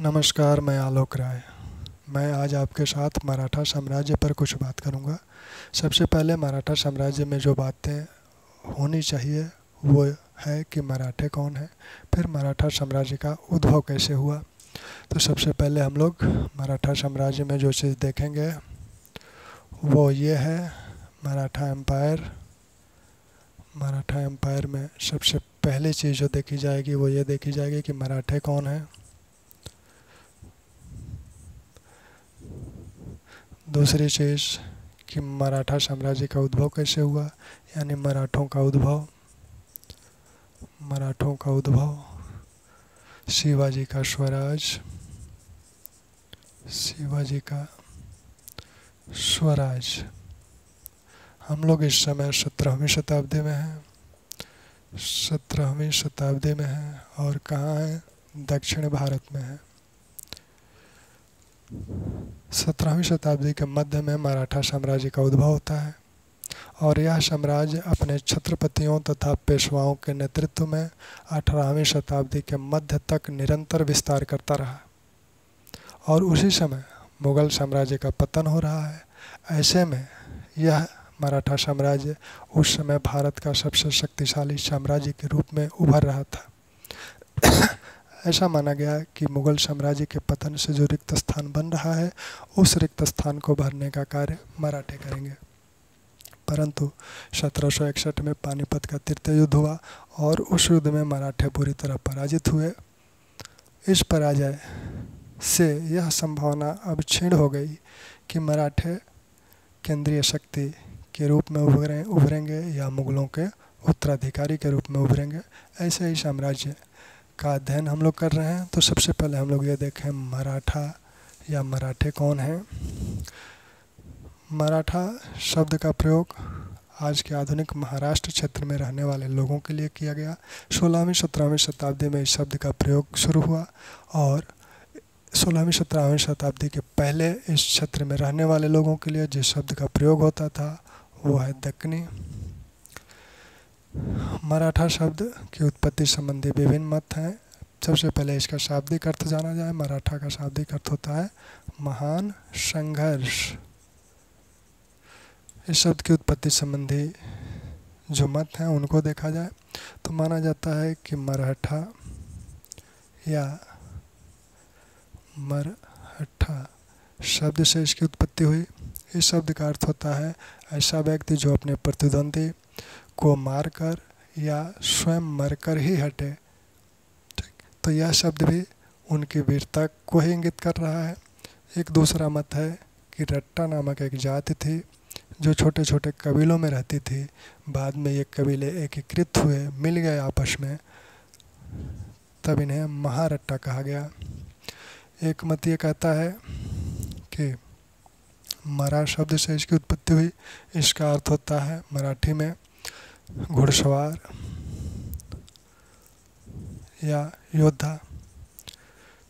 नमस्कार, मैं आलोक राय। मैं आज आपके साथ मराठा साम्राज्य पर कुछ बात करूंगा। सबसे पहले मराठा साम्राज्य में जो बातें होनी चाहिए वो है कि मराठे कौन है, फिर मराठा साम्राज्य का उद्भव कैसे हुआ। तो सबसे पहले हम लोग मराठा साम्राज्य में जो चीज़ देखेंगे वो ये है मराठा एम्पायर। मराठा एम्पायर में सबसे पहली चीज़ जो देखी जाएगी वो ये देखी जाएगी कि मराठे कौन हैं। दूसरी चीज़ कि मराठा साम्राज्य का उद्भव कैसे हुआ, यानी मराठों का उद्भव। शिवाजी का स्वराज। शिवाजी का स्वराज। हम लोग इस समय 17वीं शताब्दी में हैं। 17वीं शताब्दी में हैं और कहाँ हैं? दक्षिण भारत में हैं। 17वीं शताब्दी के मध्य में मराठा साम्राज्य का उद्भव होता है और यह साम्राज्य अपने छत्रपतियों तथा पेशवाओं के नेतृत्व में 18वीं शताब्दी के मध्य तक निरंतर विस्तार करता रहा और उसी समय मुगल साम्राज्य का पतन हो रहा है। ऐसे में यह मराठा साम्राज्य उस समय भारत का सबसे शक्तिशाली साम्राज्य के रूप में उभर रहा था। ऐसा माना गया कि मुगल साम्राज्य के पतन से जो रिक्त स्थान बन रहा है उस रिक्त स्थान को भरने का कार्य मराठे करेंगे। परंतु 1761 में पानीपत का तृतीय युद्ध हुआ और उस युद्ध में मराठे बुरी तरह पराजित हुए। इस पराजय से यह संभावना अब क्षीण हो गई कि मराठे केंद्रीय शक्ति के रूप में उभरेंगे या मुगलों के उत्तराधिकारी के रूप में उभरेंगे। ऐसे ही साम्राज्य का अध्ययन हम लोग कर रहे हैं। तो सबसे पहले हम लोग ये देखें मराठा या मराठे कौन हैं। मराठा शब्द का प्रयोग आज के आधुनिक महाराष्ट्र क्षेत्र में रहने वाले लोगों के लिए किया गया। 16वीं 17वीं शताब्दी में इस शब्द का प्रयोग शुरू हुआ और 16वीं 17वीं शताब्दी के पहले इस क्षेत्र में रहने वाले लोगों के लिए जिस शब्द का प्रयोग होता था वो है दक्कनी। मराठा शब्द की उत्पत्ति संबंधी विभिन्न मत हैं। सबसे पहले इसका शाब्दिक अर्थ जाना जाए। मराठा का शाब्दिक अर्थ होता है महान संघर्ष। इस शब्द की उत्पत्ति संबंधी जो मत हैं उनको देखा जाए तो माना जाता है कि मराठा या मरहट्ठा शब्द से इसकी उत्पत्ति हुई। इस शब्द का अर्थ होता है ऐसा व्यक्ति जो अपने प्रतिद्वंदी को मारकर या स्वयं मरकर ही हटे। तो यह शब्द भी उनकी वीरता को ही इंगित कर रहा है। एक दूसरा मत है कि रट्टा नामक एक जाति थी जो छोटे छोटे कबीलों में रहती थी। बाद में ये कबीले एकीकृत हुए, मिल गए आपस में, तब इन्हें महारट्टा कहा गया। एक मत ये कहता है कि मरा शब्द से इसकी उत्पत्ति हुई। इसका अर्थ होता है मराठी में घुड़सवार या योद्धा।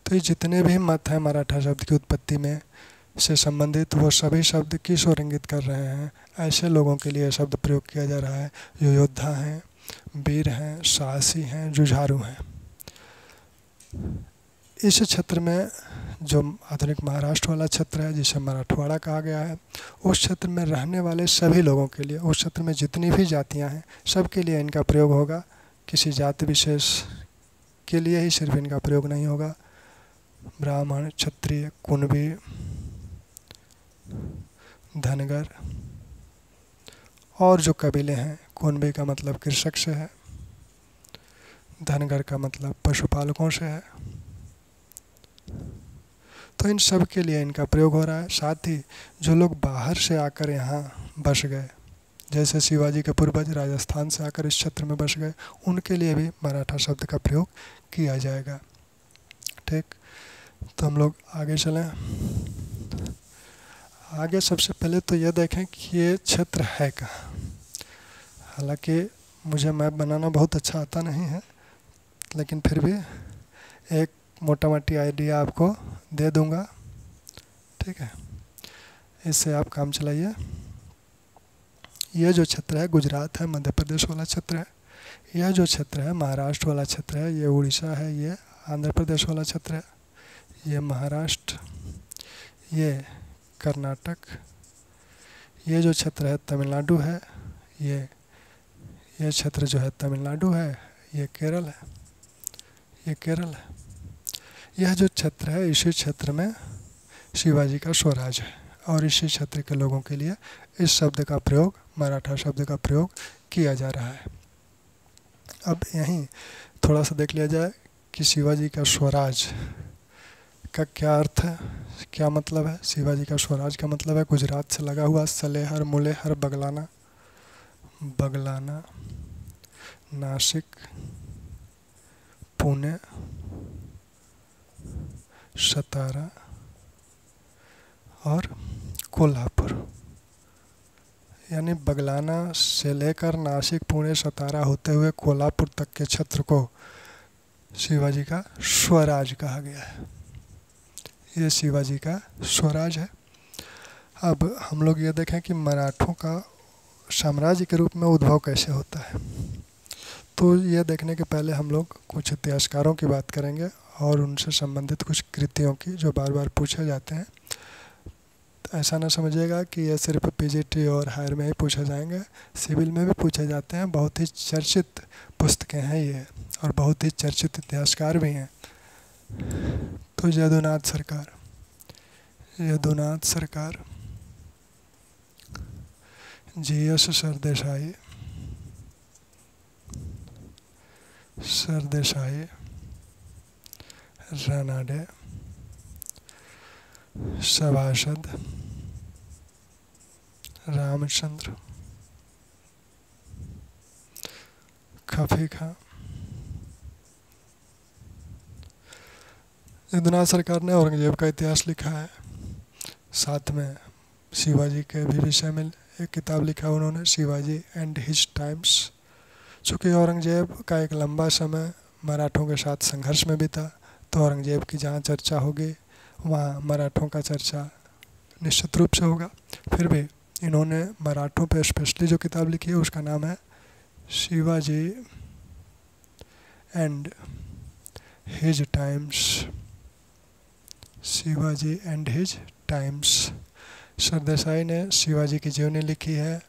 तो ये जितने भी मत हैं मराठा शब्द की उत्पत्ति में से संबंधित वो सभी शब्द किस ओर इंगित कर रहे हैं? ऐसे लोगों के लिए शब्द प्रयोग किया जा रहा है जो योद्धा हैं, वीर हैं, साहसी हैं, जुझारू हैं। इस क्षेत्र में जो आधुनिक महाराष्ट्र वाला क्षेत्र है जिसे मराठवाड़ा कहा गया है, उस क्षेत्र में रहने वाले सभी लोगों के लिए, उस क्षेत्र में जितनी भी जातियां हैं सबके लिए इनका प्रयोग होगा। किसी जाति विशेष के लिए ही सिर्फ इनका प्रयोग नहीं होगा। ब्राह्मण, क्षत्रिय, कुणबी, धनगर और जो कबीले हैं, कुणबी का मतलब कृषक से है, धनगर का मतलब पशुपालकों से है। तो इन सब के लिए इनका प्रयोग हो रहा है। साथ ही जो लोग बाहर से आकर यहाँ बस गए, जैसे शिवाजी के पूर्वज राजस्थान से आकर इस क्षेत्र में बस गए, उनके लिए भी मराठा शब्द का प्रयोग किया जाएगा। ठीक, तो हम लोग आगे चलें। आगे सबसे पहले तो ये देखें कि ये क्षेत्र है कहाँ। हालांकि मुझे मैप बनाना बहुत अच्छा आता नहीं है, लेकिन फिर भी एक मोटा मोटी आइडिया आपको दे दूंगा। ठीक है, इससे आप काम चलाइए। यह जो क्षेत्र है गुजरात है, मध्य प्रदेश वाला क्षेत्र है। यह जो क्षेत्र है महाराष्ट्र वाला क्षेत्र है, ये उड़ीसा है, ये आंध्र प्रदेश वाला क्षेत्र है। ये महाराष्ट्र, ये कर्नाटक, ये जो क्षेत्र है तमिलनाडु है, ये क्षेत्र जो है तमिलनाडु है, ये केरल है, ये केरल है। यह जो क्षेत्र है, इसी क्षेत्र में शिवाजी का स्वराज है और इसी क्षेत्र के लोगों के लिए इस शब्द का प्रयोग, मराठा शब्द का प्रयोग किया जा रहा है। अब यहीं थोड़ा सा देख लिया जाए कि शिवाजी का स्वराज का क्या अर्थ है, क्या मतलब है। शिवाजी का स्वराज का मतलब है गुजरात से लगा हुआ सलेहर, मुलेहर, बगलाना, नासिक, पुणे, सतारा और कोल्हापुर। यानी बगलाना से लेकर नासिक, पुणे, सतारा होते हुए कोल्हापुर तक के क्षेत्र को शिवाजी का स्वराज कहा गया है। ये शिवाजी का स्वराज है। अब हम लोग ये देखें कि मराठों का साम्राज्य के रूप में उद्भव कैसे होता है। तो ये देखने के पहले हम लोग कुछ इतिहासकारों की बात करेंगे और उनसे संबंधित कुछ कृतियों की जो बार बार पूछे जाते हैं। ऐसा ना समझिएगा कि ये सिर्फ पीजीटी और हायर में ही पूछे जाएंगे, सिविल में भी पूछे जाते हैं। बहुत ही चर्चित पुस्तकें हैं ये और बहुत ही चर्चित इतिहासकार भी हैं। तो यदुनाथ सरकार, जीएस सरदेसाई, रानाडे, सभासद, रामचंद्र, खफी खां। यदुनाथ सरकार ने औरंगजेब का इतिहास लिखा है। साथ में शिवाजी के भी विषय में एक किताब लिखा उन्होंने, शिवाजी एंड हिज टाइम्स। चूँकि औरंगजेब का एक लंबा समय मराठों के साथ संघर्ष में बीता, तो औरंगजेब की जहाँ चर्चा होगी वहाँ मराठों का चर्चा निश्चित रूप से होगा। फिर भी इन्होंने मराठों पे स्पेशली जो किताब लिखी है उसका नाम है Shivaji and his times. Shivaji and his times. Sardesai ने शिवाजी की जीवनी लिखी है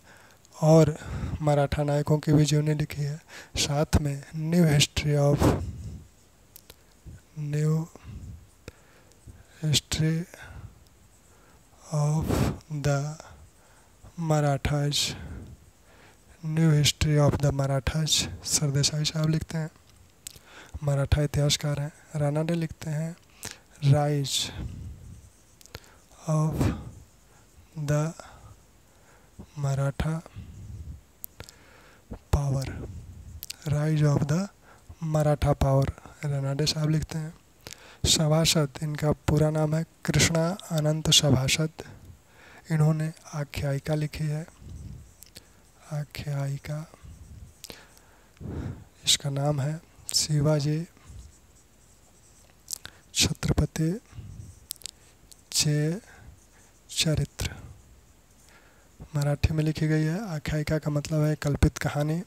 और मराठा नायकों की भी जीवनी लिखी है। साथ में new history of the Marathas, new history of the Marathas Sardesai साहब लिखते हैं, मराठा इतिहासकार हैं। रानाडे लिखते हैं rise of the Maratha power, rise of the Maratha power, Ranade साहब लिखते हैं। सभासद, इनका पूरा नाम है कृष्णा अनंत सभासद। इन्होंने आख्यायिका लिखी है, आख्यायिका। इसका नाम है शिवाजी छत्रपति चरित्र। मराठी में लिखी गई है। आख्यायिका का मतलब है कल्पित कहानी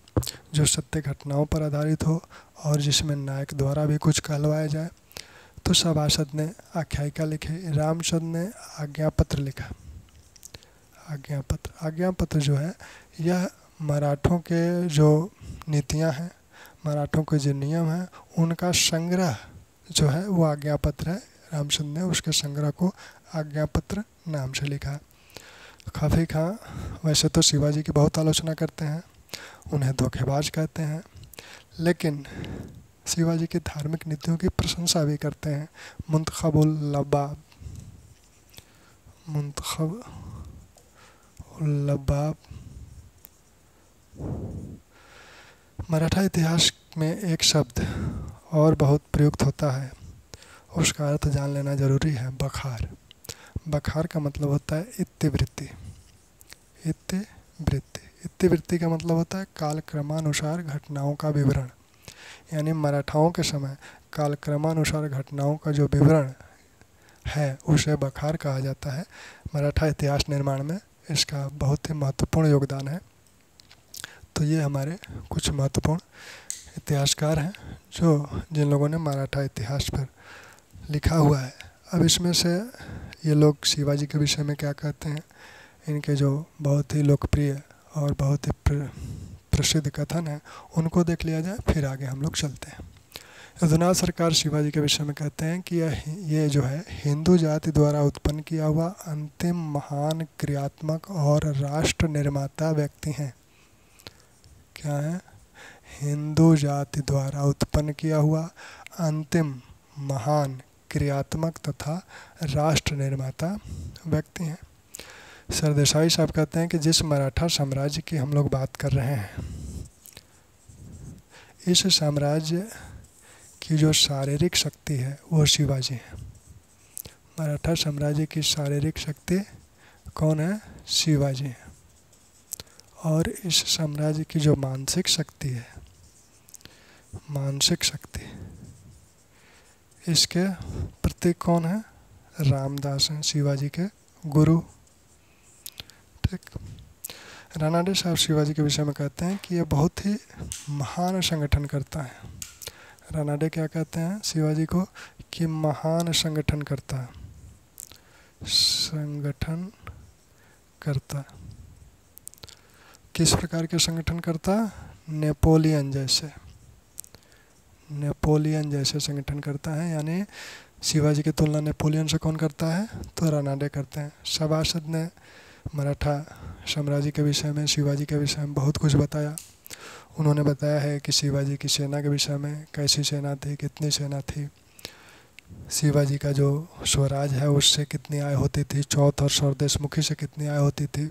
जो सत्य घटनाओं पर आधारित हो और जिसमें नायक द्वारा भी कुछ कहलवाया जाए। तो सभासद ने आख्यायिका लिखी। रामचंद्र ने आज्ञापत्र लिखा। आज्ञापत्र जो है यह मराठों के जो नीतियां हैं, मराठों के जो नियम हैं, उनका संग्रह जो है वो आज्ञापत्र है। रामचंद्र ने उसके संग्रह को आज्ञापत्र नाम से लिखा। खफी खां वैसे तो शिवाजी की बहुत आलोचना करते हैं, उन्हें धोखेबाज कहते हैं, लेकिन शिवाजी की धार्मिक नीतियों की प्रशंसा भी करते हैं। मुंतखबुल लबाब। मराठा इतिहास में एक शब्द और बहुत प्रयुक्त होता है, उसका अर्थ जान लेना जरूरी है। बखार। बखार का मतलब होता है इत्तिवृत्ति। इत्तिवृत्ति का मतलब होता है कालक्रमानुसार घटनाओं का विवरण। यानी मराठाओं के समय कालक्रमानुसार घटनाओं का जो विवरण है उसे बखार कहा जाता है। मराठा इतिहास निर्माण में इसका बहुत ही महत्वपूर्ण योगदान है। तो ये हमारे कुछ महत्वपूर्ण इतिहासकार हैं जिन लोगों ने मराठा इतिहास पर लिखा हुआ है। अब इसमें से ये लोग शिवाजी के विषय में क्या कहते हैं, इनके जो बहुत ही लोकप्रिय और बहुत ही प्रसिद्ध कथन है उनको देख लिया जाए, फिर आगे हम लोग चलते हैं। यदुनाथ सरकार शिवाजी के विषय में कहते हैं कि ये जो है हिंदू जाति द्वारा उत्पन्न किया हुआ अंतिम महान क्रियात्मक और राष्ट्र निर्माता व्यक्ति हैं। क्या है? हिंदू जाति द्वारा उत्पन्न किया हुआ अंतिम महान क्रियात्मक तथा राष्ट्र निर्माता व्यक्ति हैं। सरदेसाई साहब कहते हैं कि जिस मराठा साम्राज्य की हम लोग बात कर रहे हैं, इस साम्राज्य की जो शारीरिक शक्ति है वो शिवाजी है। मराठा साम्राज्य की शारीरिक शक्ति कौन है? शिवाजी है। और इस साम्राज्य की जो मानसिक शक्ति है, मानसिक शक्ति, इसके प्रतीक कौन है? रामदास हैं, शिवाजी के गुरु। ठीक। रानाडे साहब शिवाजी के विषय में कहते हैं कि ये बहुत ही महान संगठन करता है। रानाडे क्या कहते हैं शिवाजी को? कि महान संगठन करता है, संगठन करता। किस प्रकार के संगठन करता? नेपोलियन जैसे, नेपोलियन जैसे संगठन करता है। यानी शिवाजी की तुलना नेपोलियन से कौन करता है? तो रानाडे करते हैं। सभासद ने मराठा साम्राज्य के विषय में, शिवाजी के विषय में बहुत कुछ बताया। उन्होंने बताया है कि शिवाजी की सेना के विषय में, कैसी सेना थी, कितनी सेना थी, शिवाजी का जो स्वराज है उससे कितनी आय होती थी, चौथ और स्वदेशमुखी से कितनी आय होती थी।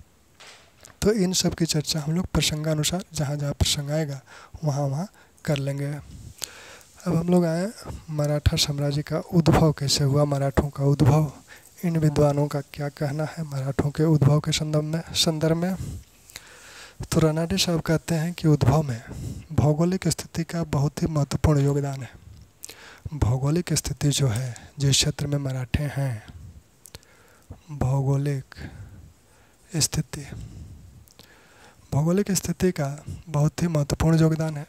तो इन सब की चर्चा हम लोग प्रसंगानुसार जहाँ जहाँ प्रसंग आएगा वहाँ वहाँ कर लेंगे। अब हम लोग आए मराठा साम्राज्य का उद्भव कैसे हुआ, मराठों का उद्भव, इन विद्वानों का क्या कहना है मराठों के उद्भव के संदर्भ में। तो रानाडे साहब कहते हैं कि उद्भव में भौगोलिक स्थिति का बहुत ही महत्वपूर्ण योगदान है। भौगोलिक स्थिति जो है, जिस क्षेत्र में मराठे हैं, भौगोलिक स्थिति, भौगोलिक स्थिति का बहुत ही महत्वपूर्ण योगदान है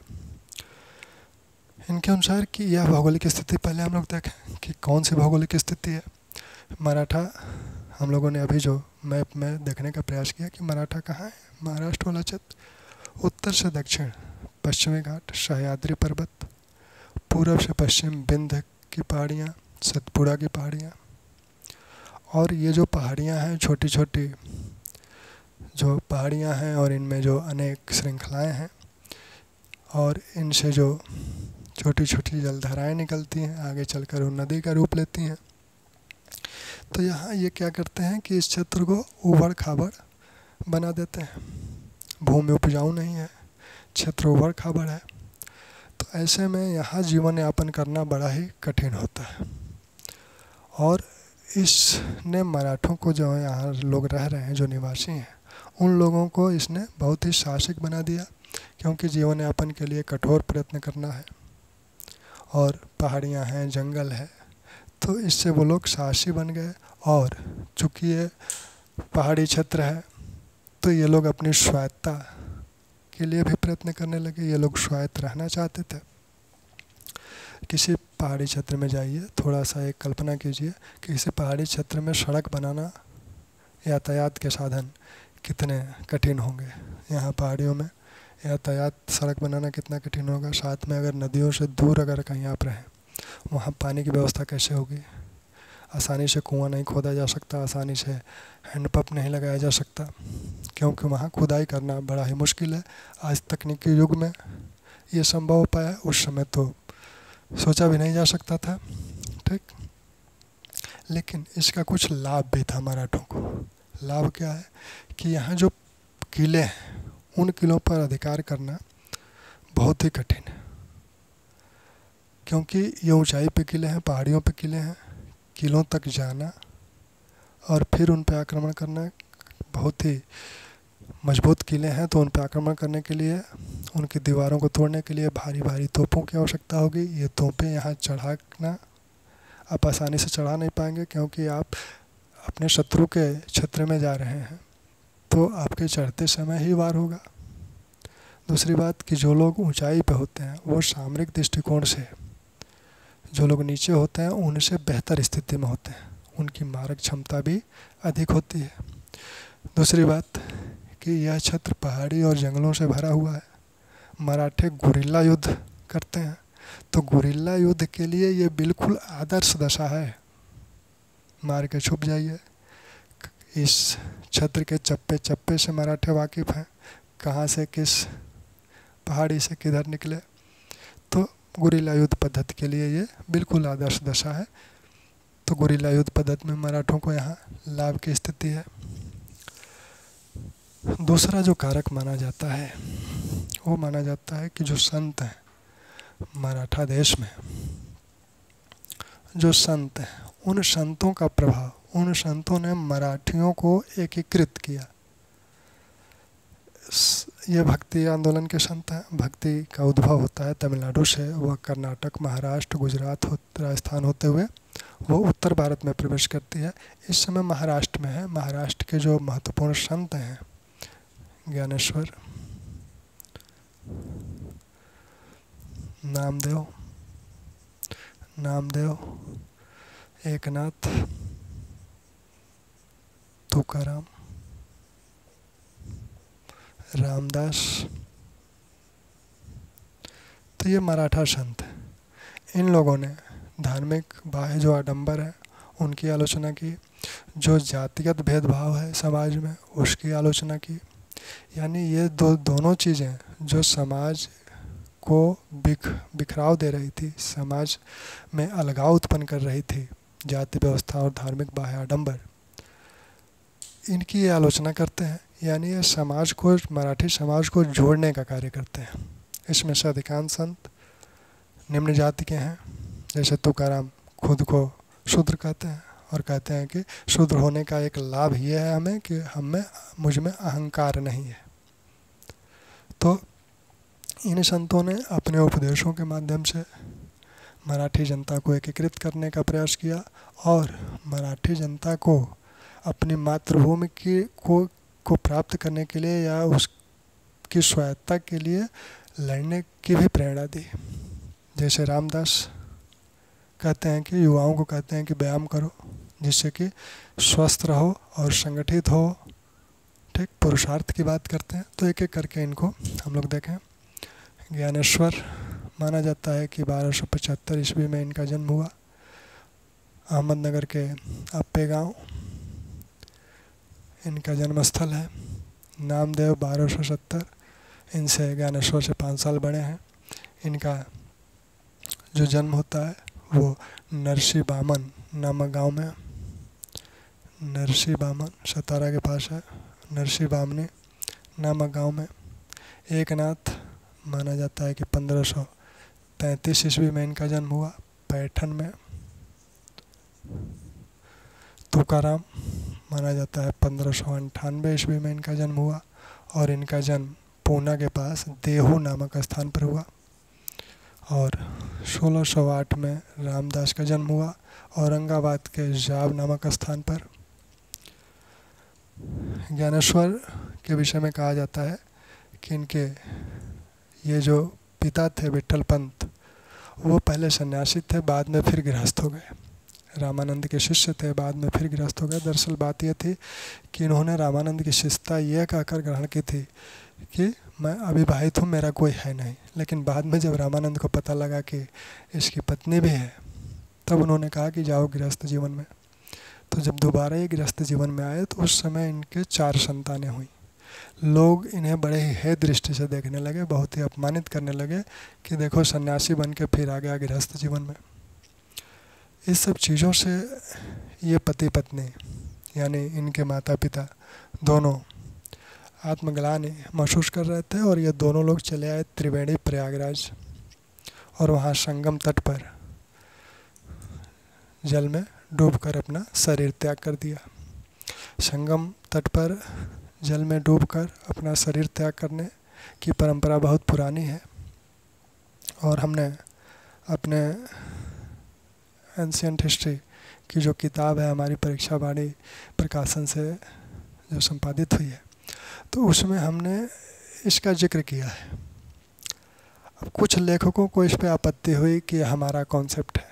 इनके अनुसार। कि यह भौगोलिक स्थिति, पहले हम लोग देखें कि कौन सी भौगोलिक स्थिति है। मराठा, हम लोगों ने अभी जो मैप में देखने का प्रयास किया कि मराठा कहाँ है। महाराष्ट्र वाला क्षेत्र, उत्तर से दक्षिण पश्चिमी घाट, सह्याद्री पर्वत, पूर्व से पश्चिम विंध्य की पहाड़ियाँ, सतपुड़ा की पहाड़ियाँ। और ये जो पहाड़ियाँ हैं, छोटी छोटी जो पहाड़ियाँ हैं, और इनमें जो अनेक श्रृंखलाएँ हैं, और इनसे जो छोटी छोटी जलधाराएँ निकलती हैं, आगे चलकर वो नदी का रूप लेती हैं। तो यहाँ ये क्या करते हैं कि इस क्षेत्र को उबड़ खाबड़ बना देते हैं। भूमि उपजाऊ नहीं है, क्षेत्र उबड़ खाबड़ है। तो ऐसे में यहाँ जीवन यापन करना बड़ा ही कठिन होता है। और इसने मराठों को, जो यहाँ लोग रह रहे हैं, जो निवासी हैं, उन लोगों को इसने बहुत ही साहसिक बना दिया, क्योंकि जीवन यापन के लिए कठोर प्रयत्न करना है और पहाड़ियाँ हैं, जंगल है। तो इससे वो लोग साहसी बन गए। और चूँकि ये पहाड़ी क्षेत्र है तो ये लोग अपनी स्वायत्ता के लिए भी प्रयत्न करने लगे। ये लोग स्वायत्त रहना चाहते थे। किसी पहाड़ी क्षेत्र में जाइए, थोड़ा सा एक कल्पना कीजिए कि किसी पहाड़ी क्षेत्र में सड़क बनाना, यातायात के साधन कितने कठिन होंगे। यहाँ पहाड़ियों में यातायात, सड़क बनाना कितना कठिन होगा। साथ में अगर नदियों से दूर अगर कहीं आप रहें, वहाँ पानी की व्यवस्था कैसे होगी। आसानी से कुआं नहीं खोदा जा सकता, आसानी से हैंडपंप नहीं लगाया जा सकता, क्योंकि वहाँ खुदाई करना बड़ा ही मुश्किल है। आज तकनीकी युग में ये संभव हो पाया, उस समय तो सोचा भी नहीं जा सकता था। ठीक। लेकिन इसका कुछ लाभ भी था मराठों को। लाभ क्या है कि यहाँ जो किले हैं, उन किलों पर अधिकार करना बहुत ही कठिन है, क्योंकि ये ऊंचाई पे किले हैं, पहाड़ियों पे किले हैं। किलों तक जाना और फिर उन पे आक्रमण करना, बहुत ही मजबूत किले हैं, तो उन पे आक्रमण करने के लिए, उनकी दीवारों को तोड़ने के लिए भारी भारी तोपों की आवश्यकता होगी। ये तोपें यहाँ चढ़ाना आप आसानी से चढ़ा नहीं पाएंगे, क्योंकि आप अपने शत्रु के क्षेत्र में जा रहे हैं, तो आपके चढ़ते समय ही वार होगा। दूसरी बात कि जो लोग ऊंचाई पे होते हैं वो सामरिक दृष्टिकोण से जो लोग नीचे होते हैं उनसे बेहतर स्थिति में होते हैं, उनकी मारक क्षमता भी अधिक होती है। दूसरी बात कि यह क्षेत्र पहाड़ी और जंगलों से भरा हुआ है। मराठे गुरिल्ला युद्ध करते हैं, तो गुरिल्ला युद्ध के लिए ये बिल्कुल आदर्श दशा है। मार के छुप जाइए। इस क्षेत्र के चप्पे चप्पे से मराठे वाकिफ़ हैं, कहाँ से किस पहाड़ी से किधर निकले, तो गुरिल्ला युद्ध पद्धति के लिए ये बिल्कुल आदर्श दशा है। तो गुरिल्ला युद्ध पद्धति में मराठों को यहाँ लाभ की स्थिति है। दूसरा जो कारक माना जाता है वो माना जाता है कि जो संत हैं मराठा देश में, जो संत हैं, उन संतों का प्रभाव, उन संतों ने मराठियों को एकीकृत किया। ये भक्ति आंदोलन के संत हैं। भक्ति का उद्भव होता है तमिलनाडु से, वह कर्नाटक, महाराष्ट्र, गुजरात, राजस्थान होते हुए वो उत्तर भारत में प्रवेश करती है। इस समय महाराष्ट्र में है। महाराष्ट्र के जो महत्वपूर्ण संत हैं ज्ञानेश्वर, नामदेव, एकनाथ, तुकाराम, रामदास, तो ये मराठा संत हैं। इन लोगों ने धार्मिक बाह्य जो आडंबर है उनकी आलोचना की, जो जातिगत भेदभाव है समाज में उसकी आलोचना की। यानी ये दोनों चीज़ें जो समाज को बिखराव दे रही थी, समाज में अलगाव उत्पन्न कर रही थी, जाति व्यवस्था और धार्मिक बाह्य आडंबर, इनकी ये आलोचना करते हैं। यानी ये समाज को, मराठी समाज को जोड़ने का कार्य करते हैं। इसमें से अधिकांश संत निम्न जाति के हैं। जैसे तुकाराम खुद को शूद्र कहते हैं और कहते हैं कि शूद्र होने का एक लाभ ये है हमें कि मुझ में अहंकार नहीं है। तो इन संतों ने अपने उपदेशों के माध्यम से मराठी जनता को एकीकृत करने का प्रयास किया और मराठी जनता को अपनी मातृभूमि को प्राप्त करने के लिए या उसकी स्वायत्तता के लिए लड़ने की भी प्रेरणा दी। जैसे रामदास कहते हैं कि युवाओं को कहते हैं कि व्यायाम करो जिससे कि स्वस्थ रहो और संगठित हो। ठीक, पुरुषार्थ की बात करते हैं। तो एक एक करके इनको हम लोग देखें। ज्ञानेश्वर माना जाता है कि 1275 ईस्वी में इनका जन्म हुआ। अहमदनगर के अप्पे गांव इनका जन्म स्थल है। नामदेव 1270, इनसे ज्ञानेश्वर से 5 साल बड़े हैं। इनका जो जन्म होता है वो नरसी बामन नामक गांव में, नरसी बामन सतारा के पास है, नरसी बामनी नामक गांव में। एकनाथ माना जाता है कि 1535 ईस्वी में इनका जन्म हुआ, पैठन में। तुकाराम माना जाता है 1598 ईस्वी में इनका जन्म हुआ और इनका जन्म पूना के पास देहू नामक स्थान पर हुआ। और 1608 में रामदास का जन्म हुआ औरंगाबाद के जाब नामक स्थान पर। ज्ञानेश्वर के विषय में कहा जाता है कि इनके ये जो पिता थे विट्ठल पंत, वो पहले सन्यासी थे, बाद में फिर गृहस्थ हो गए। रामानंद के शिष्य थे, बाद में फिर गृहस्थ हो गए। दरअसल बात यह थी कि इन्होंने रामानंद की शिष्यता यह कहकर ग्रहण की थी कि मैं अविवाहित हूँ, मेरा कोई है नहीं। लेकिन बाद में जब रामानंद को पता लगा कि इसकी पत्नी भी है, तब उन्होंने कहा कि जाओ गृहस्थ जीवन में। तो जब दोबारा ये गृहस्थ जीवन में आए तो उस समय इनके 4 संतानें हुई। लोग इन्हें बड़े ही हे दृष्टि से देखने लगे, बहुत ही अपमानित करने लगे कि देखो सन्यासी बन के फिर आ गया गृहस्थ जीवन में। इस सब चीज़ों से ये पति पत्नी यानी इनके माता पिता दोनों आत्मग्लानि महसूस कर रहे थे और ये दोनों लोग चले आए त्रिवेणी प्रयागराज और वहाँ संगम तट पर जल में डूबकर अपना शरीर त्याग कर दिया। संगम तट पर जल में डूबकर अपना शरीर त्याग करने की परंपरा बहुत पुरानी है और हमने अपने एंशिएंट हिस्ट्री की जो किताब है हमारी परीक्षा वाणी प्रकाशन से जो संपादित हुई है, तो उसमें हमने इसका जिक्र किया है। अब कुछ लेखकों को इस पर आपत्ति हुई कि हमारा कॉन्सेप्ट है,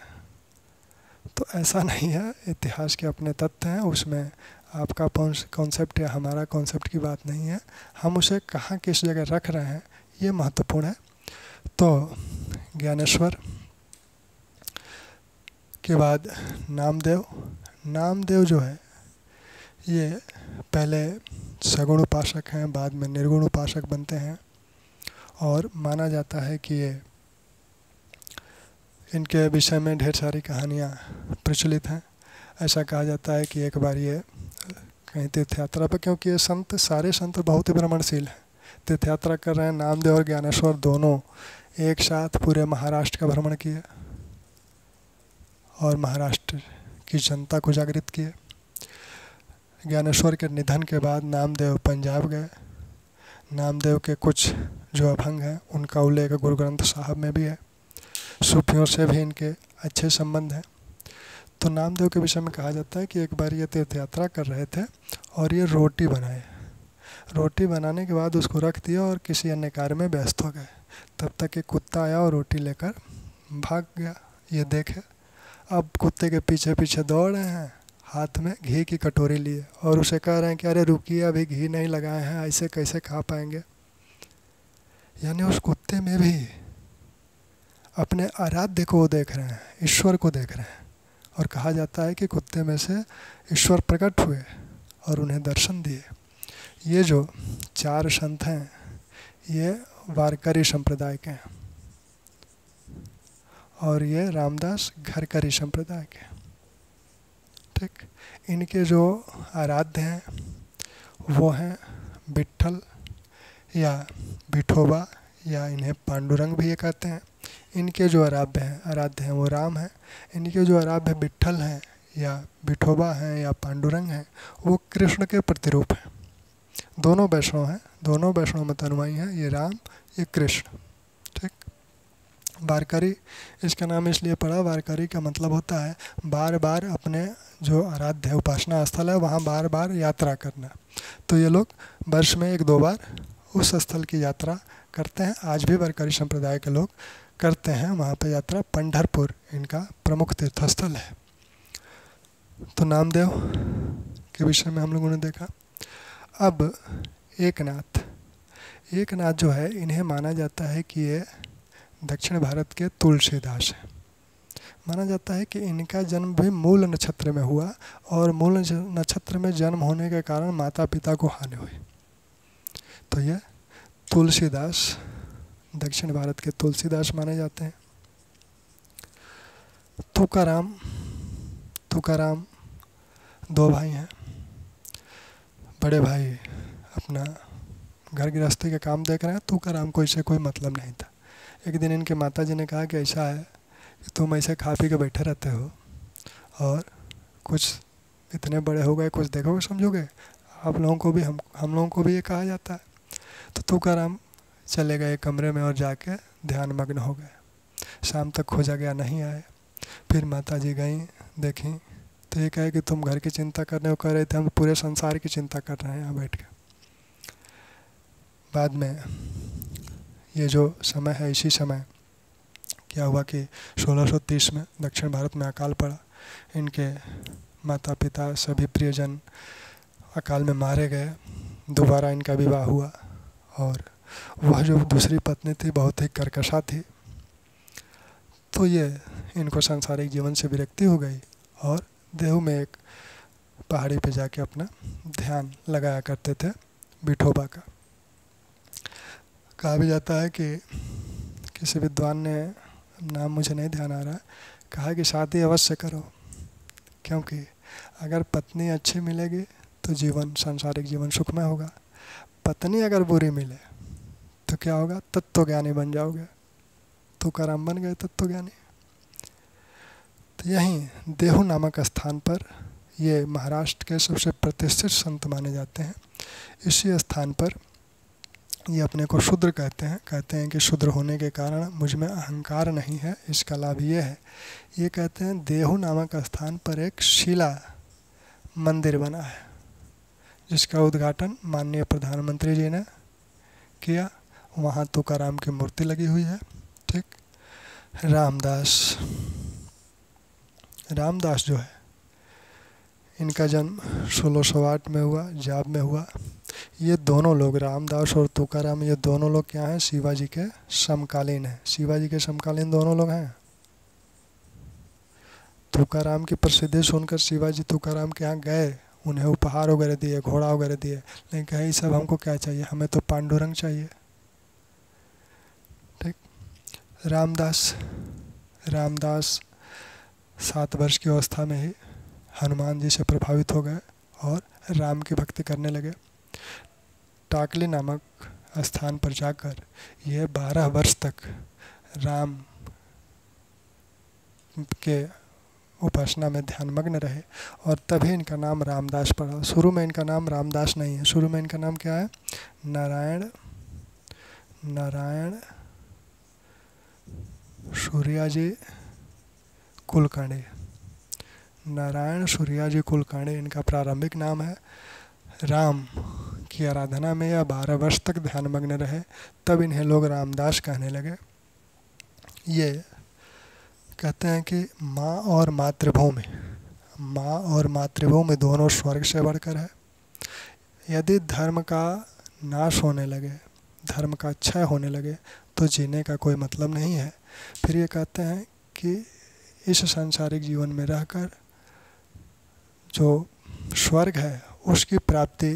तो ऐसा नहीं है, इतिहास के अपने तथ्य हैं, उसमें आपका कॉन्सेप्ट या हमारा कॉन्सेप्ट की बात नहीं है, हम उसे कहाँ किस जगह रख रहे हैं ये महत्वपूर्ण है। तो ज्ञानेश्वर के बाद नामदेव। नामदेव जो है ये पहले सगुण उपासक हैं, बाद में निर्गुण उपासक बनते हैं, और माना जाता है कि ये इनके विषय में ढेर सारी कहानियाँ प्रचलित हैं। ऐसा कहा जाता है कि एक बार ये कहीं तीर्थ यात्रा पर, क्योंकि ये संत सारे संत बहुत ही भ्रमणशील हैं, तीर्थ यात्रा कर रहे हैं, नामदेव और ज्ञानेश्वर दोनों एक साथ पूरे महाराष्ट्र का भ्रमण किए और महाराष्ट्र की जनता को जागृत किए। ज्ञानेश्वर के निधन के बाद नामदेव पंजाब गए। नामदेव के कुछ जो अभंग हैं उनका उल्लेख गुरु ग्रंथ साहब में भी है। सूफियों से भी इनके अच्छे संबंध हैं। तो नामदेव के विषय में कहा जाता है कि एक बार ये तीर्थ यात्रा कर रहे थे और ये रोटी बनाए। रोटी बनाने के बाद उसको रख दिया और किसी अन्य कार्य में व्यस्त हो गए। तब तक एक कुत्ता आया और रोटी लेकर भाग गया। ये देखे, अब कुत्ते के पीछे पीछे दौड़ रहे हैं, हाथ में घी की कटोरी लिए, और उसे कह रहे हैं कि अरे रुकिए, अभी घी नहीं लगाए हैं, ऐसे कैसे खा पाएंगे। यानी उस कुत्ते में भी अपने आराध्य को देख रहे हैं, ईश्वर को देख रहे हैं। और कहा जाता है कि कुत्ते में से ईश्वर प्रकट हुए और उन्हें दर्शन दिए। ये जो चार संत हैं ये वारकरी संप्रदाय के हैं और ये रामदास घरकरी संप्रदाय के। ठीक, इनके जो आराध्य हैं वो हैं विट्ठल या विठोबा, या इन्हें पांडुरंग भी ये कहते हैं। इनके जो आराध्य हैं वो राम हैं। इनके जो आराध्य विट्ठल हैं या विठोबा हैं या पांडुरंग हैं वो कृष्ण के प्रतिरूप हैं। दोनों वैष्णव हैं, दोनों वैष्णव मत अनुयायी हैं, ये राम ये कृष्ण। ठीक, वारकरी इसका नाम इसलिए पड़ा, वारकरी का मतलब होता है बार बार अपने जो आराध्य उपासना स्थल है वहाँ बार बार यात्रा करना। तो ये लोग वर्ष में 1-2 बार उस स्थल की यात्रा करते हैं। आज भी वारकरी संप्रदाय के लोग करते हैं वहाँ पे यात्रा। पंढरपुर इनका प्रमुख तीर्थस्थल है। तो नामदेव के विषय में हम लोगों ने देखा। अब एकनाथ जो है, इन्हें माना जाता है कि ये दक्षिण भारत के तुलसीदास हैं। माना जाता है कि इनका जन्म भी मूल नक्षत्र में हुआ और मूल नक्षत्र में जन्म होने के कारण माता पिता को हानि हुई। तो ये तुलसीदास दक्षिण भारत के तुलसीदास माने जाते हैं। तुकाराम 2 भाई हैं। बड़े भाई अपना घर गृहस्थी का काम देख रहे हैं, तुकाराम को इससे कोई मतलब नहीं था। एक दिन इनके माता जी ने कहा कि ऐसा है कि तुम ऐसे खा पी के बैठे रहते हो और कुछ इतने बड़े हो गए, कुछ देखोगे समझोगे, आप लोगों को भी हम लोगों को भी ये कहा जाता है। तो तुकाराम चले गए कमरे में और जाके ध्यान मग्न हो गए। शाम तक खोजा गया, नहीं आए। फिर माता जी गई, देखी तो ये कहे कि तुम घर की चिंता करने को कह रहे थे, हम पूरे संसार की चिंता कर रहे हैं यहाँ बैठ के। बाद में ये जो समय है, इसी समय क्या हुआ कि 1630 में दक्षिण भारत में अकाल पड़ा। इनके माता पिता सभी प्रियजन अकाल में मारे गए। दोबारा इनका विवाह हुआ और वह जो दूसरी पत्नी थी बहुत ही कर्कशा थी। तो ये इनको सांसारिक जीवन से विरक्ति हो गई और देहू में एक पहाड़ी पे जाके अपना ध्यान लगाया करते थे विठोबा का। कहा भी जाता है कि किसी विद्वान ने, नाम मुझे नहीं ध्यान आ रहा, कहा कि शादी अवश्य करो, क्योंकि अगर पत्नी अच्छी मिलेगी तो जीवन सांसारिक जीवन सुखमय होगा। पत्नी अगर बुरी मिले तो क्या होगा, तत्वज्ञानी बन जाओगे। तुकाराम बन गए तत्वज्ञानी। तो यहीं देहू नामक स्थान पर ये महाराष्ट्र के सबसे प्रतिष्ठित संत माने जाते हैं। इसी स्थान पर ये अपने को शूद्र कहते हैं कि शूद्र होने के कारण मुझ में अहंकार नहीं है। इसका लाभ ये है, ये कहते हैं देहू नामक स्थान पर एक शिला मंदिर बना है जिसका उद्घाटन माननीय प्रधानमंत्री जी ने किया। वहाँ तुकाराम की मूर्ति लगी हुई है। ठीक, रामदास रामदास जो है, इनका जन्म 1608 में हुआ, जाब में हुआ। ये दोनों लोग, रामदास और तुकाराम, ये दोनों लोग क्या हैं, शिवाजी के समकालीन हैं। शिवाजी के समकालीन दोनों लोग हैं। तुकाराम की प्रसिद्धि सुनकर शिवाजी तुकाराम के यहाँ गए, उन्हें उपहार वगैरह दिए, घोड़ा वगैरह दिए, लेकिन कहे ये सब हमको क्या चाहिए, हमें तो पांडुरंग चाहिए। ठीक। रामदास 7 वर्ष की अवस्था में ही हनुमान जी से प्रभावित हो गए और राम की भक्ति करने लगे। टाकली नामक स्थान पर जाकर ये 12 वर्ष तक राम के उपासना में ध्यानमग्न रहे और तभी इनका नाम रामदास पड़ा। शुरू में इनका नाम रामदास नहीं है, शुरू में इनका नाम क्या है, नारायण सूर्याजी कुलकर्णी। नारायण सूर्याजी कुलकर्णी इनका प्रारंभिक नाम है। राम की आराधना में यह 12 वर्ष तक ध्यानमग्न रहे, तब इन्हें लोग रामदास कहने लगे। ये कहते हैं कि माँ और मातृभूमि दोनों स्वर्ग से बढ़कर है। यदि धर्म का नाश होने लगे, धर्म का क्षय होने लगे, तो जीने का कोई मतलब नहीं है। फिर ये कहते हैं कि इस सांसारिक जीवन में रहकर जो स्वर्ग है उसकी प्राप्ति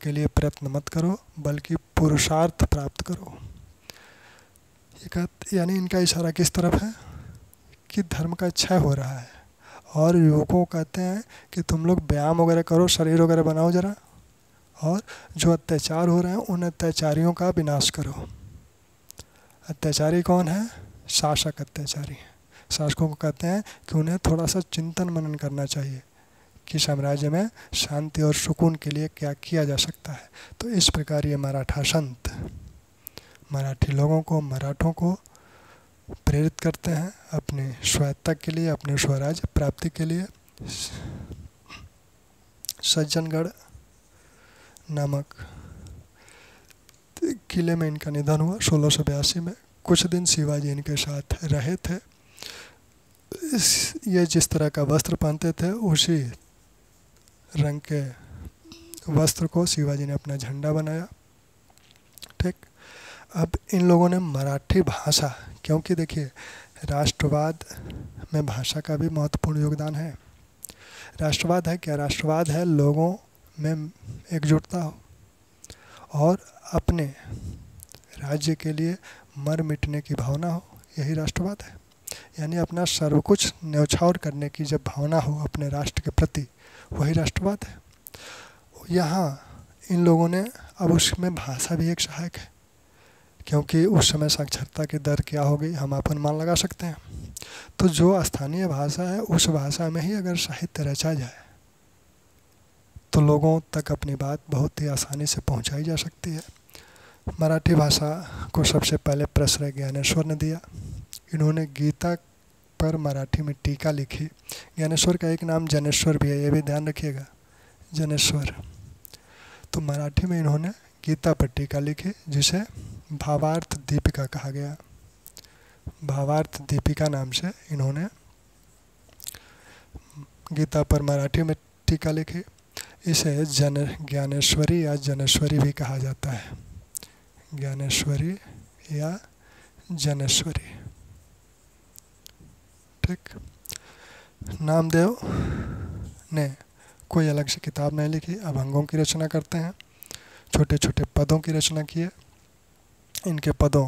के लिए प्रयत्न मत करो, बल्कि पुरुषार्थ प्राप्त करो। यानी इनका इशारा किस तरफ है कि धर्म का क्षय हो रहा है और युवकों कहते हैं कि तुम लोग व्यायाम वगैरह करो, शरीर वगैरह बनाओ ज़रा, और जो अत्याचार हो रहे हैं उन अत्याचारियों का विनाश करो। अत्याचारी कौन है, शासक अत्याचारी हैं। शासकों को कहते हैं कि उन्हें थोड़ा सा चिंतन मनन करना चाहिए कि साम्राज्य में शांति और सुकून के लिए क्या किया जा सकता है। तो इस प्रकार ये मराठा संत मराठी लोगों को, मराठों को प्रेरित करते हैं अपनी स्वायत्ता के लिए, अपने स्वराज्य प्राप्ति के लिए। सज्जनगढ़ नामक किले में इनका निधन हुआ 1682 में। कुछ दिन शिवाजी इनके साथ रहे थे। ये जिस तरह का वस्त्र पहनते थे उसी रंग के वस्त्र को शिवाजी ने अपना झंडा बनाया। ठीक। अब इन लोगों ने मराठी भाषा, क्योंकि देखिए राष्ट्रवाद में भाषा का भी महत्वपूर्ण योगदान है। राष्ट्रवाद है क्या, राष्ट्रवाद है लोगों में एकजुटता हो और अपने राज्य के लिए मर मिटने की भावना हो, यही राष्ट्रवाद है। यानी अपना सर्व कुछ न्यौछावर करने की जब भावना हो अपने राष्ट्र के प्रति, वही राष्ट्रवाद है। यहाँ इन लोगों ने, अब उसमें भाषा भी एक सहायक है, क्योंकि उस समय साक्षरता की दर क्या हो गई हम अपन मान लगा सकते हैं। तो जो स्थानीय भाषा है उस भाषा में ही अगर साहित्य रचा जाए तो लोगों तक अपनी बात बहुत ही आसानी से पहुंचाई जा सकती है। मराठी भाषा को सबसे पहले प्रश्रय ज्ञानेश्वर ने दिया। इन्होंने गीता पर मराठी में टीका लिखी। ज्ञानेश्वर का एक नाम जनेश्वर भी है, ये भी ध्यान रखिएगा, जनेश्वर। तो मराठी में इन्होंने गीता पर टीका लिखी जिसे भावार्थ दीपिका कहा गया। भावार्थ दीपिका नाम से इन्होंने गीता पर मराठी में टीका लिखी। इसे ज्ञानेश्वरी या जनेश्वरी भी कहा जाता है, ज्ञानेश्वरी या जनेश्वरी। ठीक। नामदेव ने कोई अलग से किताब नहीं लिखी, अभंगों की रचना करते हैं, छोटे छोटे पदों की रचना किए। इनके पदों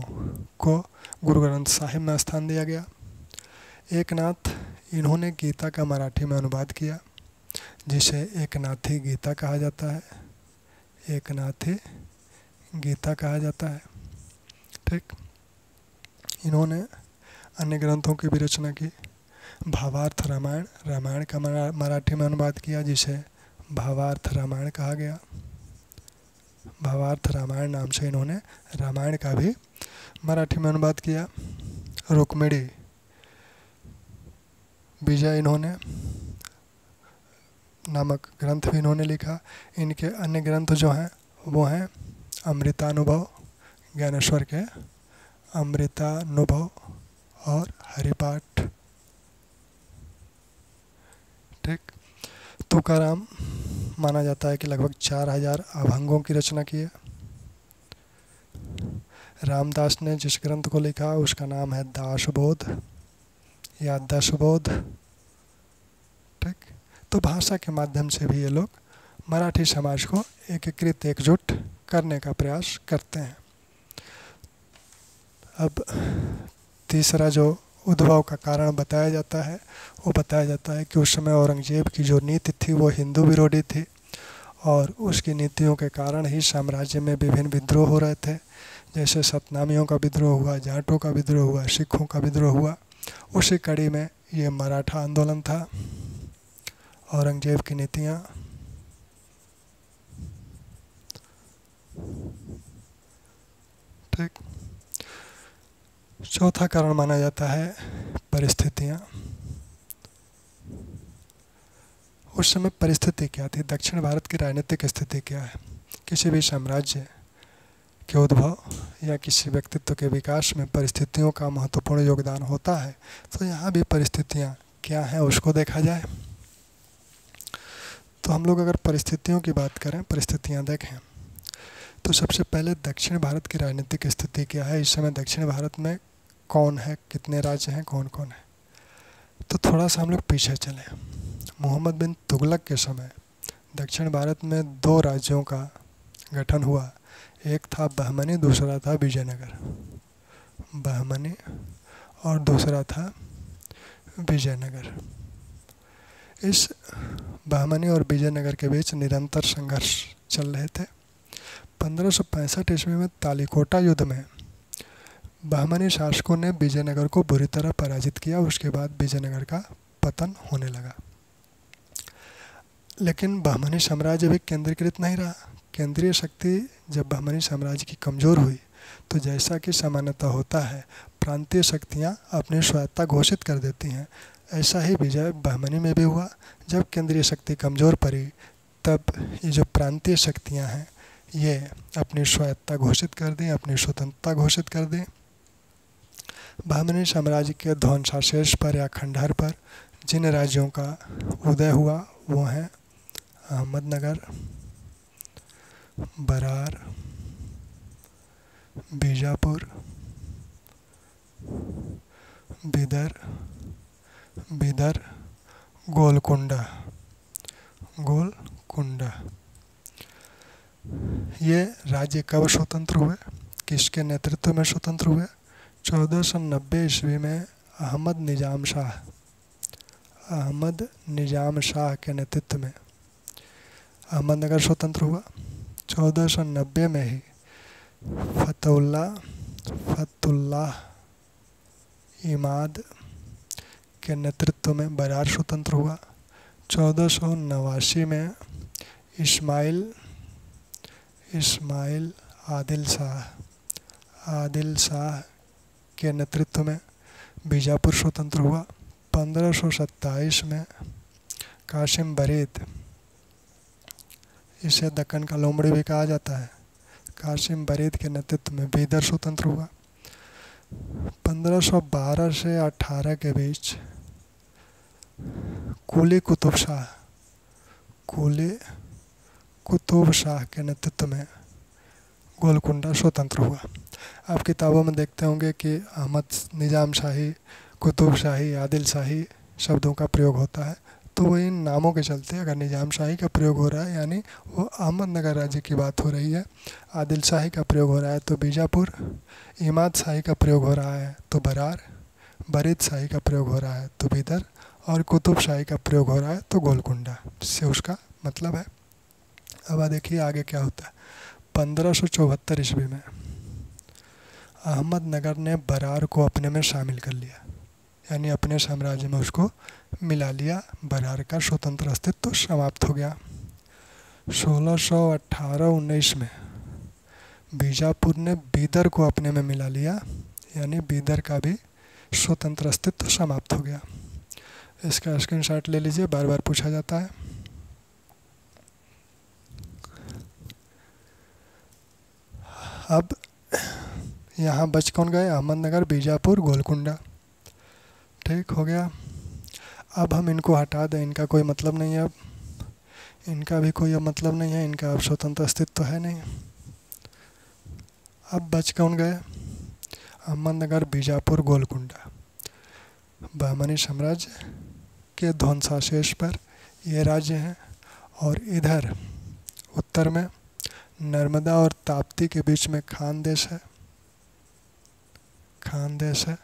को गुरु ग्रंथ साहिब में स्थान दिया गया। एकनाथ, इन्होंने गीता का मराठी में अनुवाद किया जिसे एकनाथी गीता कहा जाता है, एकनाथी गीता कहा जाता है। ठीक। इन्होंने अन्य ग्रंथों की भी रचना की। भावार्थ रामायण, रामायण का मराठी में अनुवाद किया जिसे भावार्थ रामायण कहा गया। भावार्थ रामायण नाम से इन्होंने रामायण का भी मराठी में अनुवाद किया। रुक्मिणी विजय इन्होंने नामक ग्रंथ भी इन्होंने लिखा। इनके अन्य ग्रंथ जो हैं वो हैं अमृतानुभव, ज्ञानेश्वर के अमृतानुभव और हरिपाठ। ठीक। तुकाराम माना जाता है कि लगभग 4000 अभंगों की रचना की है। रामदास ने जिस ग्रंथ को लिखा उसका नाम है दासबोध या दशबोध। ठीक। तो भाषा के माध्यम से भी ये लोग मराठी समाज को एकीकृत एकजुट करने का प्रयास करते हैं। अब तीसरा जो उद्भव का कारण बताया जाता है वो बताया जाता है कि उस समय औरंगजेब की जो नीति थी वो हिंदू विरोधी थी और उसकी नीतियों के कारण ही साम्राज्य में विभिन्न विद्रोह हो रहे थे। जैसे सतनामियों का विद्रोह हुआ, जाटों का विद्रोह हुआ, सिखों का विद्रोह हुआ। उसी कड़ी में ये मराठा आंदोलन था। औरंगजेब की नीतियाँ ठीक। चौथा कारण माना जाता है परिस्थितियाँ। उस समय परिस्थिति क्या थी, दक्षिण भारत की राजनीतिक स्थिति क्या है। किसी भी साम्राज्य के उद्भव या किसी व्यक्तित्व के विकास में परिस्थितियों का महत्वपूर्ण योगदान होता है। तो यहाँ भी परिस्थितियाँ क्या हैं उसको देखा जाए। तो हम लोग अगर परिस्थितियों की बात करें, परिस्थितियाँ देखें, तो सबसे पहले दक्षिण भारत की राजनीतिक स्थिति क्या है। इस समय दक्षिण भारत में कौन है, कितने राज्य हैं, कौन कौन है। तो थोड़ा सा हम लोग पीछे चलें। मोहम्मद बिन तुगलक के समय दक्षिण भारत में 2 राज्यों का गठन हुआ। एक था बहमनी, दूसरा था विजयनगर। बहमनी और दूसरा था विजयनगर। इस बहमनी और विजयनगर के बीच निरंतर संघर्ष चल रहे थे। 1565 ईस्वी में तालीकोटा युद्ध में बहमनी शासकों ने विजयनगर को बुरी तरह पराजित किया। उसके बाद विजयनगर का पतन होने लगा। लेकिन बहमनी साम्राज्य भी केंद्रीकृत नहीं रहा। केंद्रीय शक्ति जब बहमनी साम्राज्य की कमज़ोर हुई तो जैसा कि सामान्यतः होता है प्रांतीय शक्तियाँ अपनी स्वायत्ता घोषित कर देती हैं। ऐसा ही विजय बहमनी में भी हुआ। जब केंद्रीय शक्ति कमज़ोर पड़ी तब ये जो प्रांतीय शक्तियाँ हैं ये अपनी स्वायत्ता घोषित कर दी, अपनी स्वतंत्रता घोषित कर दी। बहमनी साम्राज्य के ध्वंसावशेष पर या खंडहर पर जिन राज्यों का उदय हुआ वो हैं अहमदनगर, बरार, बीजापुर, बिदर, गोलकुंडा। ये राज्य कब स्वतंत्र हुए, किसके नेतृत्व में स्वतंत्र हुए। 1490 ईस्वी में अहमद निजाम शाह के नेतृत्व में अहमदनगर स्वतंत्र हुआ। 1490 में ही फतुल्लाह इमाद के नेतृत्व में बरार स्वतंत्र हुआ। 1489 में इस्माइल आदिल शाह के नेतृत्व में बीजापुर स्वतंत्र हुआ। 1527 में कासिम बरीद, इसे दक्कन का लोमड़ी भी कहा जाता है, कासिम बरीद के नेतृत्व में बीदर स्वतंत्र हुआ। 1512 से 18 के बीच कुली कुतुब शाह के नेतृत्व में गोलकुंडा स्वतंत्र हुआ। आप किताबों में देखते होंगे कि अहमद निजाम शाही, कुतुब शाही, आदिल शाही शब्दों का प्रयोग होता है। तो वो इन नामों के चलते अगर निजाम शाही का प्रयोग हो रहा है यानी वो अहमदनगर राज्य की बात हो रही है, आदिल शाही का प्रयोग हो रहा है तो बीजापुर, इमाद शाही का प्रयोग हो रहा है तो बरार, बरीद शाही का प्रयोग हो रहा है तो बीदर और कुतुब शाही का प्रयोग हो रहा है तो गोलकुंडा से उसका मतलब है। अब देखिए आगे क्या होता है। 1574 ईस्वी में अहमदनगर ने बरार को अपने में शामिल कर लिया, यानी अपने साम्राज्य में उसको मिला लिया। बरार का स्वतंत्र अस्तित्व समाप्त हो गया। 1618-19 में बीजापुर ने बीदर को अपने में मिला लिया, यानी बीदर का भी स्वतंत्र अस्तित्व समाप्त हो गया। इसका स्क्रीनशॉट ले लीजिए, बार बार पूछा जाता है। अब यहाँ बच कौन गए, अहमदनगर, बीजापुर, गोलकुंडा। ठीक हो गया। अब हम इनको हटा दें, इनका कोई मतलब नहीं है, अब इनका भी कोई अब मतलब नहीं है, इनका अब स्वतंत्र अस्तित्व तो है नहीं। अब बच कौन गए? अहमदनगर, बीजापुर, गोलकुंडा। बहमनी साम्राज्य के ध्वंसावशेष पर ये राज्य हैं। और इधर उत्तर में नर्मदा और ताप्ती के बीच में खान देश है, खान देश है।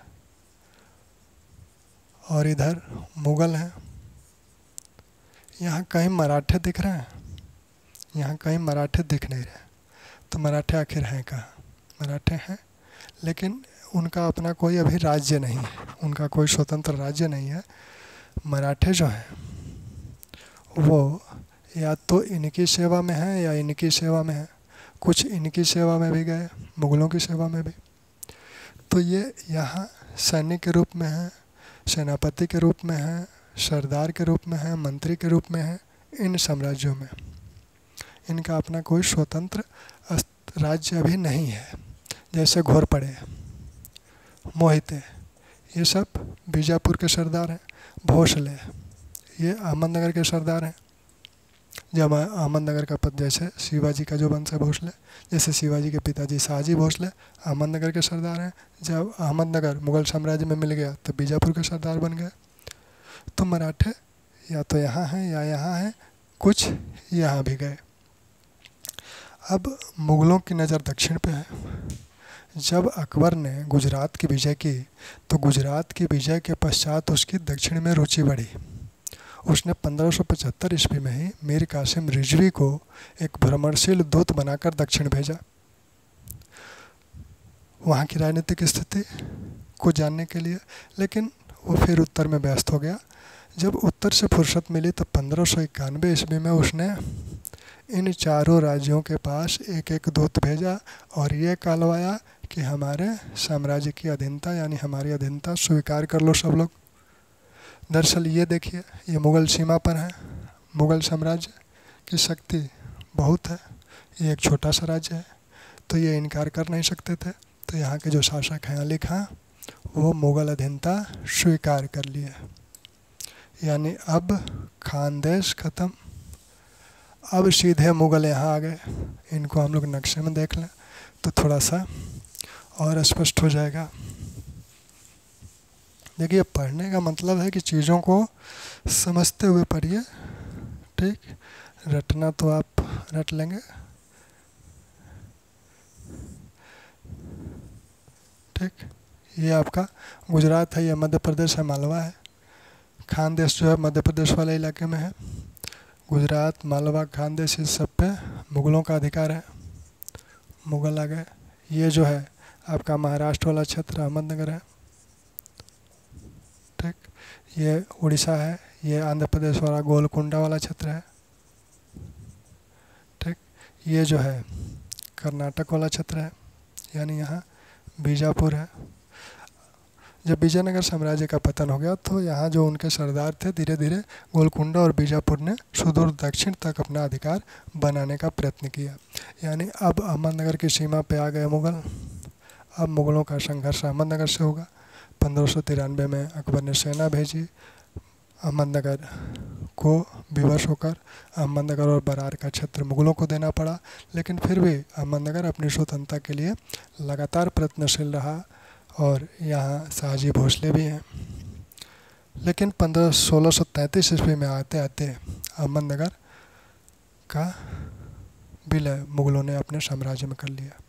और इधर मुग़ल हैं। यहाँ कहीं मराठे दिख रहे हैं? यहाँ कहीं मराठे दिख नहीं रहे। तो मराठे आखिर हैं कहाँ? मराठे हैं, लेकिन उनका अपना कोई अभी राज्य नहीं है, उनका कोई स्वतंत्र राज्य नहीं है। मराठे जो हैं वो या तो इनकी सेवा में हैं या इनकी सेवा में हैं। कुछ इनकी सेवा में भी गए, मुग़लों की सेवा में भी। तो ये यहाँ सैनिक के रूप में हैं, सेनापति के रूप में हैं, सरदार के रूप में हैं, मंत्री के रूप में हैं। इन साम्राज्यों में इनका अपना कोई स्वतंत्र राज्य अभी नहीं है। जैसे घोरपड़े, मोहिते, ये सब बीजापुर के सरदार हैं। भोसले ये अहमदनगर के सरदार हैं। जब अहमदनगर का पद, जैसे शिवाजी का जो वंश है भोसले, जैसे शिवाजी के पिताजी शाहजी भोसले अहमदनगर के सरदार हैं। जब अहमदनगर मुग़ल साम्राज्य में मिल गया तो बीजापुर के सरदार बन गए। तो मराठे या तो यहाँ हैं या यहाँ हैं, कुछ यहाँ भी गए। अब मुग़लों की नज़र दक्षिण पे है। जब अकबर ने गुजरात की विजय की तो गुजरात की विजय के पश्चात उसकी दक्षिण में रुचि बढ़ी। उसने 1575 ईस्वी में ही मीर कासिम रिजवी को एक भ्रमणशील दूत बनाकर दक्षिण भेजा, वहाँ की राजनीतिक स्थिति को जानने के लिए। लेकिन वो फिर उत्तर में व्यस्त हो गया। जब उत्तर से फुर्सत मिली तो 1591 ईस्वी में उसने इन चारों राज्यों के पास एक एक दूत भेजा और ये कहलवाया कि हमारे साम्राज्य की अधीनता, यानी हमारी अधीनता स्वीकार कर लो सब लोग। दरअसल ये देखिए, ये मुग़ल सीमा पर है। मुग़ल साम्राज्य की शक्ति बहुत है, ये एक छोटा सा राज्य है, तो ये इनकार कर नहीं सकते थे। तो यहाँ के जो शासक हैं अली खां, वो मुग़ल अधीनता स्वीकार कर लिए। यानी अब खानदेश ख़त्म। अब सीधे मुग़ल यहाँ आ गए। इनको हम लोग नक्शे में देख लें तो थोड़ा सा और स्पष्ट हो जाएगा। देखिए, पढ़ने का मतलब है कि चीज़ों को समझते हुए पढ़िए, ठीक। रटना तो आप रट लेंगे, ठीक। ये आपका गुजरात है, ये मध्य प्रदेश है, मालवा है। खानदेश जो है मध्य प्रदेश वाले इलाके में है। गुजरात, मालवा, खानदेश, इस सब पे मुग़लों का अधिकार है। मुग़ल आ गए। ये जो है आपका महाराष्ट्र वाला क्षेत्र अहमदनगर है, ठीक। ये उड़ीसा है। ये आंध्र प्रदेश वाला गोलकुंडा वाला क्षेत्र है, ठीक। ये जो है कर्नाटक वाला क्षेत्र है, यानी यहाँ बीजापुर है। जब विजयनगर साम्राज्य का पतन हो गया तो यहाँ जो उनके सरदार थे, धीरे धीरे गोलकुंडा और बीजापुर ने सुदूर दक्षिण तक अपना अधिकार बनाने का प्रयत्न किया। यानी अब अहमदनगर की सीमा पे आ गए मुग़ल। अब मुग़लों का संघर्ष अहमदनगर से होगा। 1593 में अकबर ने सेना भेजी। अहमदनगर को विवश होकर अहमदनगर और बरार का क्षेत्र मुग़लों को देना पड़ा। लेकिन फिर भी अहमदनगर अपनी स्वतंत्रता के लिए लगातार प्रयत्नशील रहा। और यहाँ शाहजी भोसले भी हैं। लेकिन 1633 ईस्वी में आते आते अहमदनगर का विलय मुग़लों ने अपने साम्राज्य में कर लिया।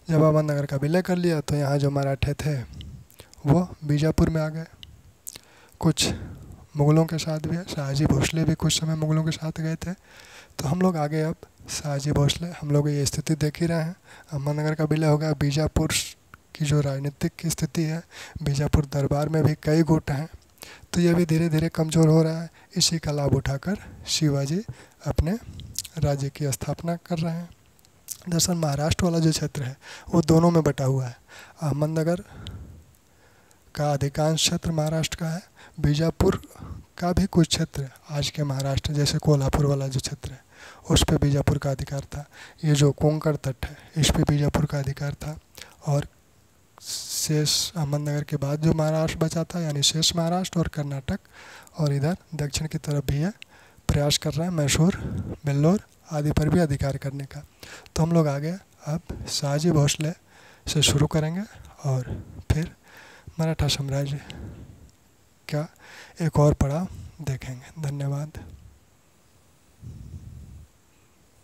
जब अहमदनगर का विलय कर लिया तो यहाँ जो मराठे थे वो बीजापुर में आ गए। कुछ मुग़लों के साथ भी है, शाहजी भोसले भी कुछ समय मुग़लों के साथ गए थे। तो हम लोग आगे अब शाहजी भोसले, हम लोग ये स्थिति देख ही रहे हैं। अहमदनगर का विलय हो गया। बीजापुर की जो राजनीतिक स्थिति है, बीजापुर दरबार में भी कई गुट हैं, तो ये भी धीरे धीरे कमज़ोर हो रहा है। इसी का लाभ उठाकर शिवाजी अपने राज्य की स्थापना कर रहे हैं। दरअसल महाराष्ट्र वाला जो क्षेत्र है वो दोनों में बटा हुआ है। अहमदनगर का अधिकांश क्षेत्र महाराष्ट्र का है। बीजापुर का भी कुछ क्षेत्र आज के महाराष्ट्र, जैसे कोल्हापुर वाला जो क्षेत्र है, उस पर बीजापुर का अधिकार था। ये जो कोंकण तट है, इस पर बीजापुर का अधिकार था। और शेष अहमदनगर के बाद जो महाराष्ट्र बचा था यानी शेष महाराष्ट्र और कर्नाटक, और इधर दक्षिण की तरफ भी है, प्रयास कर रहे हैं मैसूर, वेल्लोर आदि पर भी अधिकार करने का। तो हम लोग आगे अब शहाजी भोसले से शुरू करेंगे और फिर मराठा साम्राज्य का एक और पड़ाव देखेंगे। धन्यवाद।